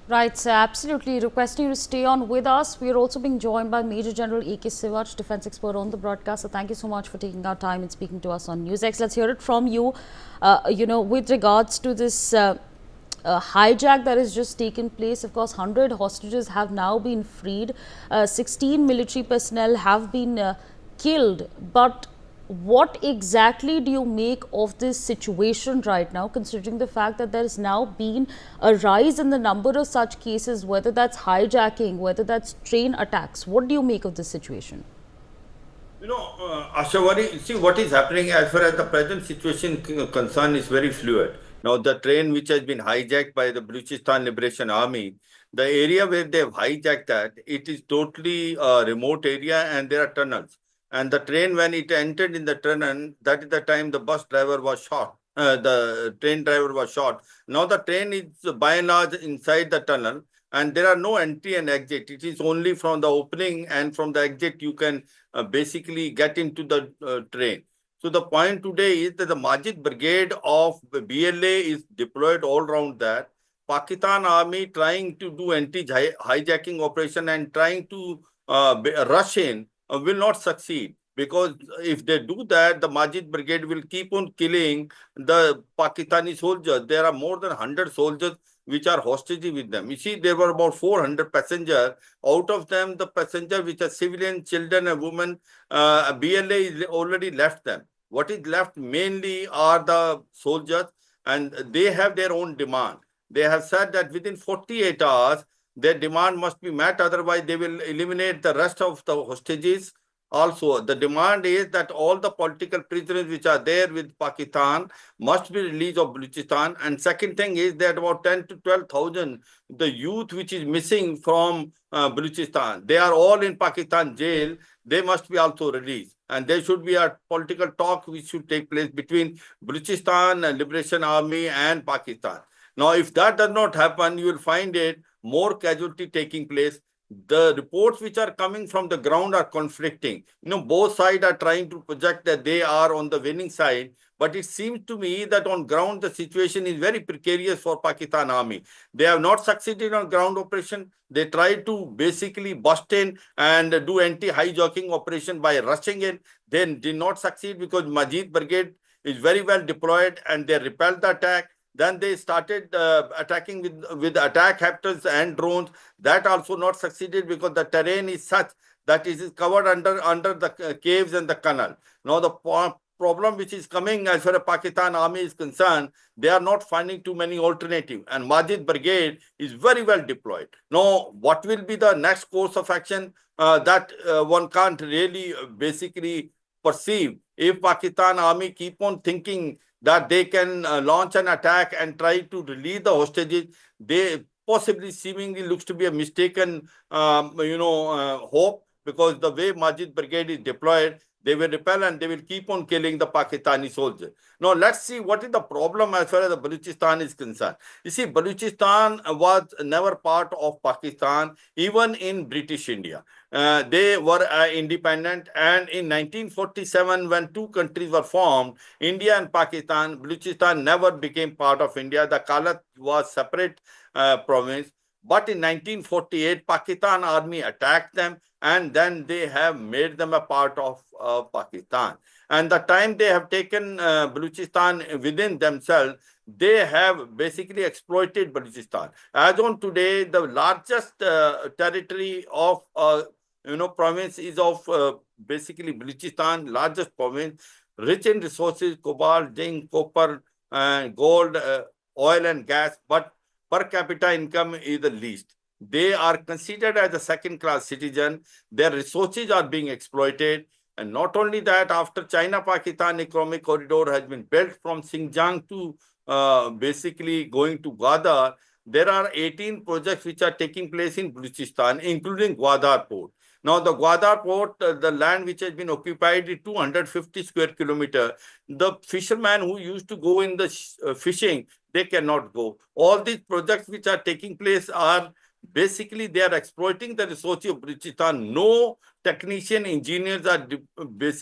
Right, sir. Absolutely. Requesting you to stay on with us. We are also being joined by Major General A.K. Siwaj, defense expert on the broadcast. So thank you so much for taking our time and speaking to us on NewsX. Let's hear it from you. With regards to this hijack that has just taken place, of course, 100 hostages have now been freed. 16 military personnel have been killed. But what exactly do you make of this situation right now, considering the fact that there has now been a rise in the number of such cases, whether that's hijacking, whether that's train attacks? What do you make of this situation? Ashavari, see what is happening as far as the present situation concern is very fluid. Now, the train which has been hijacked by the Balochistan Liberation Army, the area where they have hijacked that, it is totally a remote area and there are tunnels. And the train, when it entered in the tunnel, that is the time the bus driver was shot. The train driver was shot. Now the train is by and large inside the tunnel and there are no entry and exit. It is only from the opening and from the exit you can basically get into the train. So the point today is that the Majid Brigade of BLA is deployed all around that. Pakistan Army trying to do anti-hijacking operation and trying to rush in will not succeed. Because if they do that, the Majid Brigade will keep on killing the Pakistani soldiers. There are more than 100 soldiers which are hostages with them. You see, there were about 400 passengers. Out of them, the passenger which are civilian, children and women, BLA is already left them. What is left mainly are the soldiers and they have their own demand. They have said that within 48 hours, their demand must be met. Otherwise, they will eliminate the rest of the hostages. Also, the demand is that all the political prisoners which are there with Pakistan must be released of Balochistan. And second thing is that about 10 to 12,000, the youth which is missing from Balochistan, they are all in Pakistan jail. They must be also released. And there should be a political talk which should take place between Balochistan Liberation Army and Pakistan. Now, if that does not happen, you will find it more casualty taking place. The reports which are coming from the ground are conflicting. Both sides are trying to project that they are on the winning side, but it seems to me that on ground the situation is very precarious for Pakistan Army. They have not succeeded on ground operation. They tried to basically bust in and do anti-hijacking operation by rushing in. They did not succeed because Majid Brigade is very well deployed and they repelled the attack. Then they started attacking with attack helicopters and drones. That also not succeeded because the terrain is such that it is covered under the caves and the canal. Now the problem which is coming as far as Pakistan Army is concerned, they are not finding too many alternatives. And Majid Brigade is very well deployed. Now, what will be the next course of action that one can't really basically perceive. If Pakistan Army keep on thinking that they can launch an attack and try to release the hostages, they possibly seemingly looks to be a mistaken, hope, because the way Majid Brigade is deployed, they will repel and they will keep on killing the Pakistani soldiers. Now, let's see what is the problem as far as the Balochistan is concerned. You see, Balochistan was never part of Pakistan, even in British India. They were independent, and in 1947, when two countries were formed, India and Pakistan, Balochistan never became part of India. The Kalat was separate province. But in 1948, Pakistan Army attacked them and then they have made them a part of Pakistan. And the time they have taken Balochistan within themselves, they have basically exploited Balochistan. As on today, the largest territory of province is of basically Balochistan, largest province, rich in resources, cobalt, zinc, copper, gold, oil and gas, but per capita income is the least. They are considered as a second-class citizen. Their resources are being exploited. And not only that, after China-Pakistan economic corridor has been built from Xinjiang to basically going to Gwadar, there are 18 projects which are taking place in Balochistan, including Gwadar port. Now, the Gwadar port, the land which has been occupied is 250 square kilometer. The fishermen who used to go in the fishing, they cannot go. All these projects which are taking place are basically they are exploiting the resources of Balochistan. No technician engineers are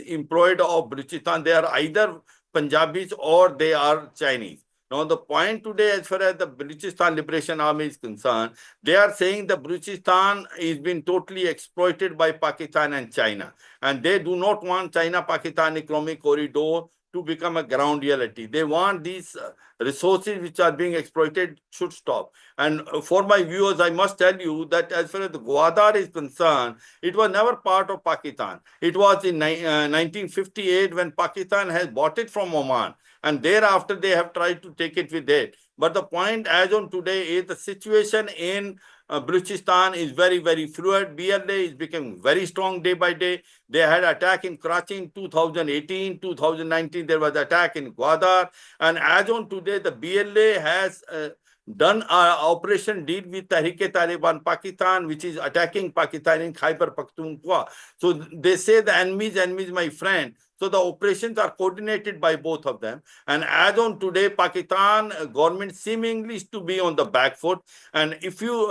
employed of Balochistan. They are either Punjabis or they are Chinese. Now, the point today, as far as the Balochistan Liberation Army is concerned, they are saying the Balochistan is being totally exploited by Pakistan and China. And they do not want China-Pakistan economic corridor to become a ground reality. They want these resources which are being exploited should stop. And for my viewers, I must tell you that as far as the Gwadar is concerned, it was never part of Pakistan. It was in 1958 when Pakistan has bought it from Oman. And thereafter, they have tried to take it with it. But the point as on today is the situation in Balochistan is very, very fluid. BLA is becoming very strong day by day. They had attack in Karachi in 2018, 2019, there was attack in Gwadar. And as on today, the BLA has done an operation deal with Tehreek-e-Taliban Pakistan, which is attacking Pakistan in Khyber Pakhtunkhwa. So they say the enemy, my friend. So the operations are coordinated by both of them. And as on today, Pakistan government seemingly is to be on the back foot. And if you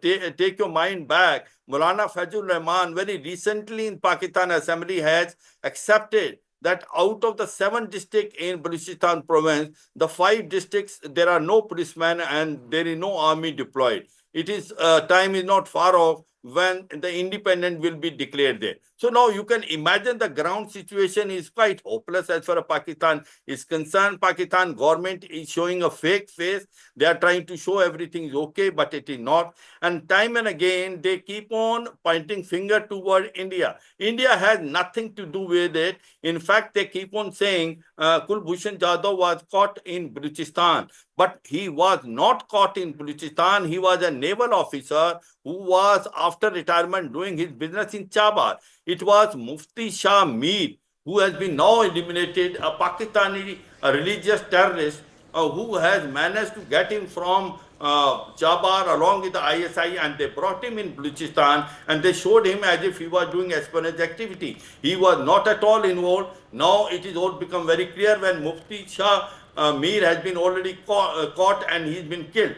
take your mind back, Maulana Fazlur Rahman very recently in Pakistan Assembly has accepted that out of the 7 districts in Balochistan province, the 5 districts, there are no policemen and there is no army deployed. It is, time is not far off when the independent will be declared there. So now you can imagine the ground situation is quite hopeless as far as Pakistan is concerned. Pakistan government is showing a fake face. They are trying to show everything is okay, but it is not. And time and again, they keep on pointing finger toward India. India has nothing to do with it. In fact, they keep on saying Kulbhushan Jadhav was caught in Balochistan. But he was not caught in Balochistan. He was a naval officer who was, after retirement, doing his business in Chabar. It was Mufti Shah Mir, who has been now eliminated, a Pakistani religious terrorist who has managed to get him from Chabar along with the ISI, and they brought him in Balochistan and they showed him as if he was doing espionage activity. He was not at all involved. Now it is all become very clear when Mufti Shah Mir has been already caught and he's been killed.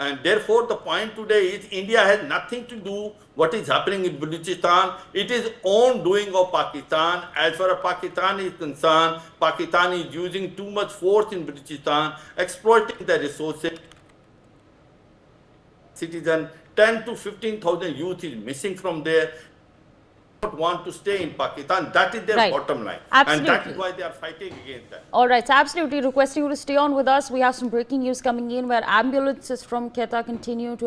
And therefore, the point today is India has nothing to do what is happening in Balochistan. It is own doing of Pakistan. As far as Pakistan is concerned, Pakistan is using too much force in Balochistan, exploiting the resources. Citizen, 10 to 15,000 youth is missing from there. Don't want to stay in Pakistan. That is their bottom line. Absolutely. And that is why they are fighting against that. All right, so absolutely requesting you to stay on with us. We have some breaking news coming in where ambulances from Quetta continue to